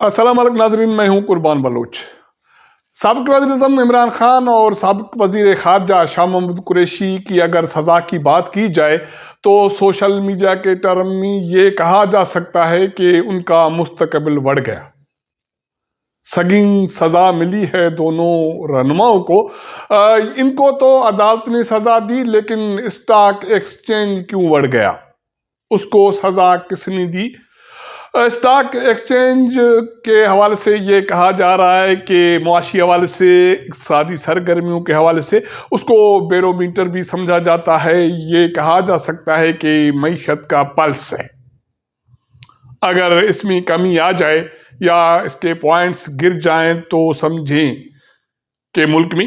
السلام علیکم ناظرین، میں ہوں قربان بلوچ۔ سابق وزیر اعظم عمران خان اور سابق وزیر خارجہ شاہ محمود قریشی کی اگر سزا کی بات کی جائے تو سوشل میڈیا کے ٹرم میں یہ کہا جا سکتا ہے کہ ان کا مستقبل بڑھ گیا۔ سنگین سزا ملی ہے دونوں رہنماؤں کو۔ ان کو تو عدالت نے سزا دی، لیکن اسٹاک ایکسچینج کیوں بڑھ گیا؟ اس کو سزا کس نے دی؟ اسٹاک ایکسچینج کے حوالے سے یہ کہا جا رہا ہے کہ معاشی حوالے سے، اقتصادی سرگرمیوں کے حوالے سے اس کو بیرومیٹر بھی سمجھا جاتا ہے۔ یہ کہا جا سکتا ہے کہ معیشت کا پلس ہے۔ اگر اس میں کمی آ جائے یا اس کے پوائنٹس گر جائیں تو سمجھیں کہ ملک میں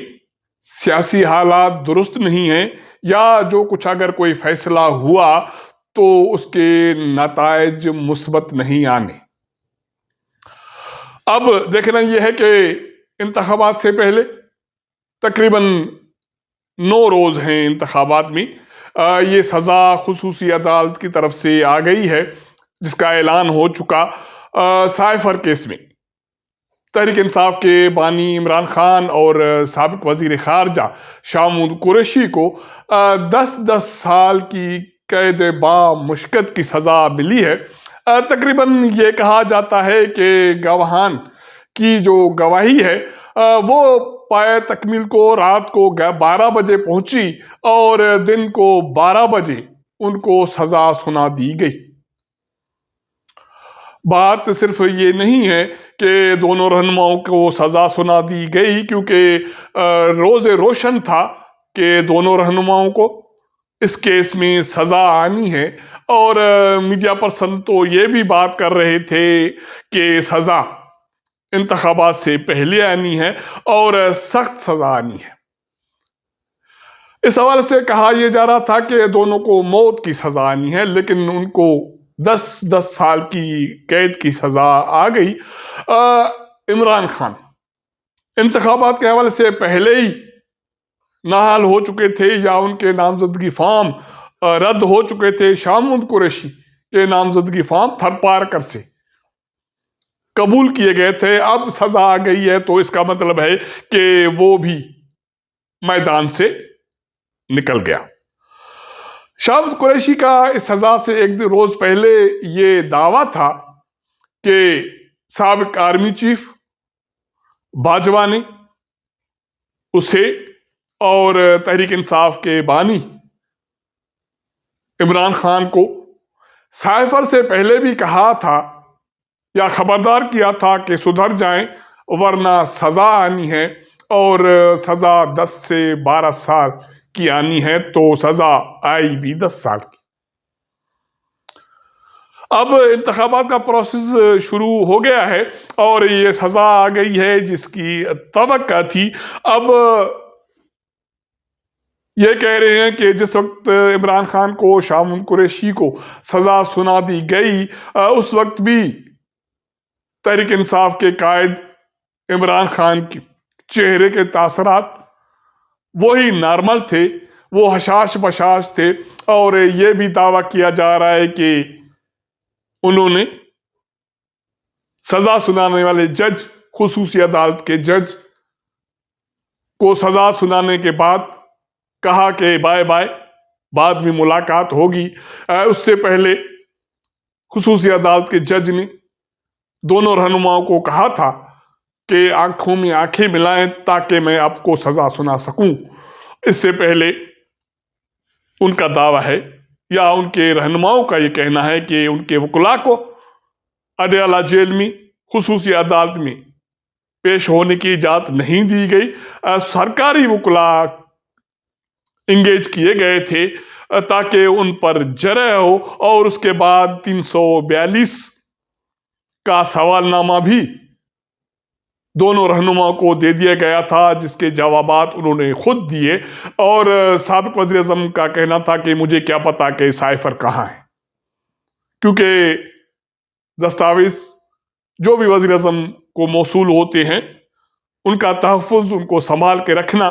سیاسی حالات درست نہیں ہیں، یا جو کچھ اگر کوئی فیصلہ ہوا تو اس کے نتائج مثبت نہیں آنے۔ اب دیکھنا یہ ہے کہ انتخابات سے پہلے تقریباً 9 روز ہیں انتخابات میں۔ یہ سزا خصوصی عدالت کی طرف سے آ گئی ہے، جس کا اعلان ہو چکا۔ سائفر کیس میں تحریک انصاف کے بانی عمران خان اور سابق وزیر خارجہ شاہ محمود قریشی کو 10 سال کی قید بامشقت کی سزا ملی ہے۔ تقریباً یہ کہا جاتا ہے کہ گواہان کی جو گواہی ہے وہ پائے تکمیل کو رات کو 12 بجے پہنچی اور دن کو 12 بجے ان کو سزا سنا دی گئی۔ بات صرف یہ نہیں ہے کہ دونوں رہنماؤں کو سزا سنا دی گئی، کیونکہ روز روشن تھا کہ دونوں رہنماؤں کو اس کیس میں سزا آنی ہے، اور میڈیا پرسن تو یہ بھی بات کر رہے تھے کہ سزا انتخابات سے پہلے آنی ہے اور سخت سزا آنی ہے۔ اس حوالے سے کہا یہ جا رہا تھا کہ دونوں کو موت کی سزا آنی ہے، لیکن ان کو 10 سال کی قید کی سزا آ گئی۔ عمران خان انتخابات کے حوالے سے پہلے ہی نااہل ہو چکے تھے، یا ان کے نامزدگی فارم رد ہو چکے تھے۔ شاہ محمود قریشی کے نامزدگی فارم تھرڈ پارٹی سے قبول کیے گئے تھے۔ اب سزا آ گئی ہے تو اس کا مطلب ہے کہ وہ بھی میدان سے نکل گیا۔ شاہ محمود قریشی کا اس سزا سے ایک روز پہلے یہ دعویٰ تھا کہ سابق آرمی چیف باجوہ نے اسے اور تحریک انصاف کے بانی عمران خان کو سائفر سے پہلے بھی کہا تھا یا خبردار کیا تھا کہ سدھر جائیں، ورنہ سزا آنی ہے، اور سزا 10 سے 12 سال کی آنی ہے۔ تو سزا آئی بھی 10 سال کی۔ اب انتخابات کا پروسیس شروع ہو گیا ہے اور یہ سزا آ گئی ہے جس کی توقع تھی۔ اب یہ کہہ رہے ہیں کہ جس وقت عمران خان کو، شاہ محمود قریشی کو سزا سنا دی گئی، اس وقت بھی تحریک انصاف کے قائد عمران خان کے چہرے کے تاثرات وہی نارمل تھے، وہ حشاش بشاش تھے، اور یہ بھی دعویٰ کیا جا رہا ہے کہ انہوں نے سزا سنانے والے جج، خصوصی عدالت کے جج کو سزا سنانے کے بعد کہا کہ بائے بائے، بعد میں ملاقات ہوگی۔ اس سے پہلے خصوصی عدالت کے جج نے دونوں رہنماؤں کو کہا تھا کہ آنکھوں میں آنکھیں ملائیں تاکہ میں آپ کو سزا سنا سکوں۔ اس سے پہلے ان کا دعویٰ ہے، یا ان کے رہنماؤں کا یہ کہنا ہے، کہ ان کے وکلاء کو اڈیالہ جیل میں خصوصی عدالت میں پیش ہونے کی اجازت نہیں دی گئی۔ سرکاری وکلاء انگیج کیے گئے تھے تاکہ ان پر جرح ہو، اور اس کے بعد 342 کا سوال نامہ بھی دونوں رہنماؤں کو دے دیا گیا تھا، جس کے جوابات انہوں نے خود دیے۔ اور سابق وزیر اعظم کا کہنا تھا کہ مجھے کیا پتا کہ سائفر کہاں ہے، کیونکہ دستاویز جو بھی وزیر اعظم کو موصول ہوتے ہیں ان کا تحفظ، ان کو سنبھال کے رکھنا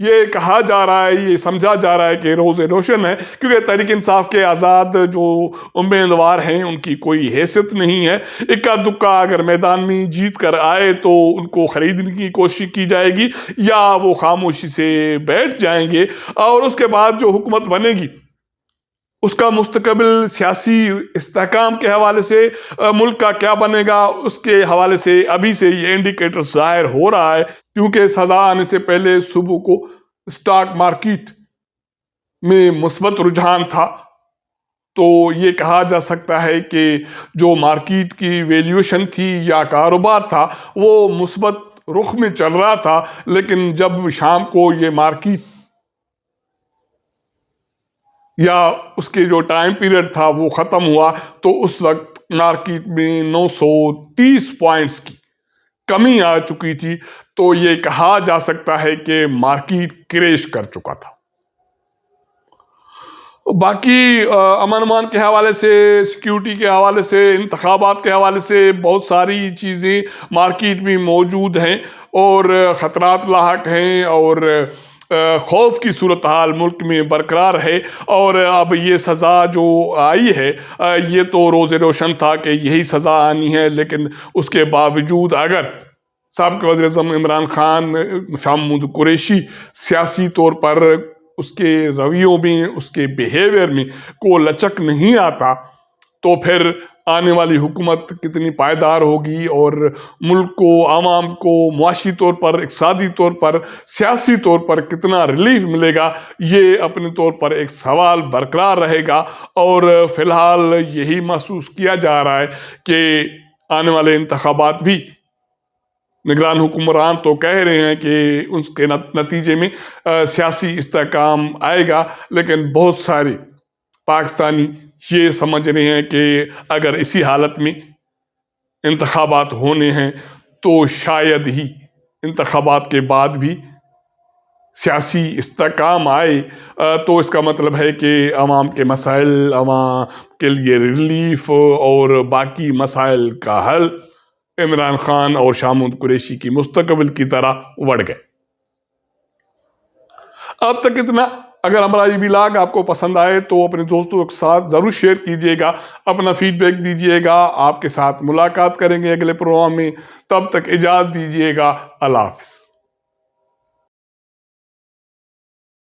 یہ کہا جا رہا ہے، یہ سمجھا جا رہا ہے کہ روز روشن ہے، کیونکہ تحریک انصاف کے آزاد جو امیدوار ہیں ان کی کوئی حیثیت نہیں ہے۔ اکا دکا اگر میدان میں جیت کر آئے تو ان کو خریدنے کی کوشش کی جائے گی، یا وہ خاموشی سے بیٹھ جائیں گے، اور اس کے بعد جو حکومت بنے گی اس کا مستقبل سیاسی استحکام کے حوالے سے، ملک کا کیا بنے گا اس کے حوالے سے ابھی سے یہ انڈیکیٹر ظاہر ہو رہا ہے، کیونکہ سزا آنے سے پہلے صبح کو اسٹاک مارکیٹ میں مثبت رجحان تھا، تو یہ کہا جا سکتا ہے کہ جو مارکیٹ کی ویلیوشن تھی یا کاروبار تھا وہ مثبت رخ میں چل رہا تھا، لیکن جب شام کو یہ مارکیٹ یا اس کے جو ٹائم پیریڈ تھا وہ ختم ہوا تو اس وقت مارکیٹ میں 930 پوائنٹس کی کمی آ چکی تھی، تو یہ کہا جا سکتا ہے کہ مارکیٹ کریش کر چکا تھا۔ باقی امن امان کے حوالے سے، سیکیورٹی کے حوالے سے، انتخابات کے حوالے سے بہت ساری چیزیں مارکیٹ میں موجود ہیں اور خطرات لاحق ہیں، اور خوف کی صورتحال ملک میں برقرار ہے، اور اب یہ سزا جو آئی ہے یہ تو روز روشن تھا کہ یہی سزا آنی ہے، لیکن اس کے باوجود اگر سابق وزیر اعظم عمران خان، شاہ محمود قریشی سیاسی طور پر اس کے رویوں میں، اس کے بیہیویئر میں کو لچک نہیں آتا، تو پھر آنے والی حکومت کتنی پائیدار ہوگی اور ملک کو، عوام کو معاشی طور پر، اقتصادی طور پر، سیاسی طور پر کتنا ریلیف ملے گا، یہ اپنے طور پر ایک سوال برقرار رہے گا۔ اور فی الحال یہی محسوس کیا جا رہا ہے کہ آنے والے انتخابات بھی نگران حکمران تو کہہ رہے ہیں کہ اس کے نتیجے میں سیاسی استحکام آئے گا، لیکن بہت سارے پاکستانی یہ سمجھ رہے ہیں کہ اگر اسی حالت میں انتخابات ہونے ہیں تو شاید ہی انتخابات کے بعد بھی سیاسی استحکام آئے، تو اس کا مطلب ہے کہ عوام کے مسائل، عوام کے لیے ریلیف اور باقی مسائل کا حل عمران خان اور شاہ محمود قریشی کی مستقبل کی طرح بڑھ گئے۔ اب تک اتنا۔ اگر ہمارا یہ ولاگ آپ کو پسند آئے تو اپنے دوستوں کے ساتھ ضرور شیئر کیجیے گا، اپنا فیڈ بیک دیجیے گا۔ آپ کے ساتھ ملاقات کریں گے اگلے پروگرام میں، تب تک اجازت دیجیے گا۔ اللہ حافظ۔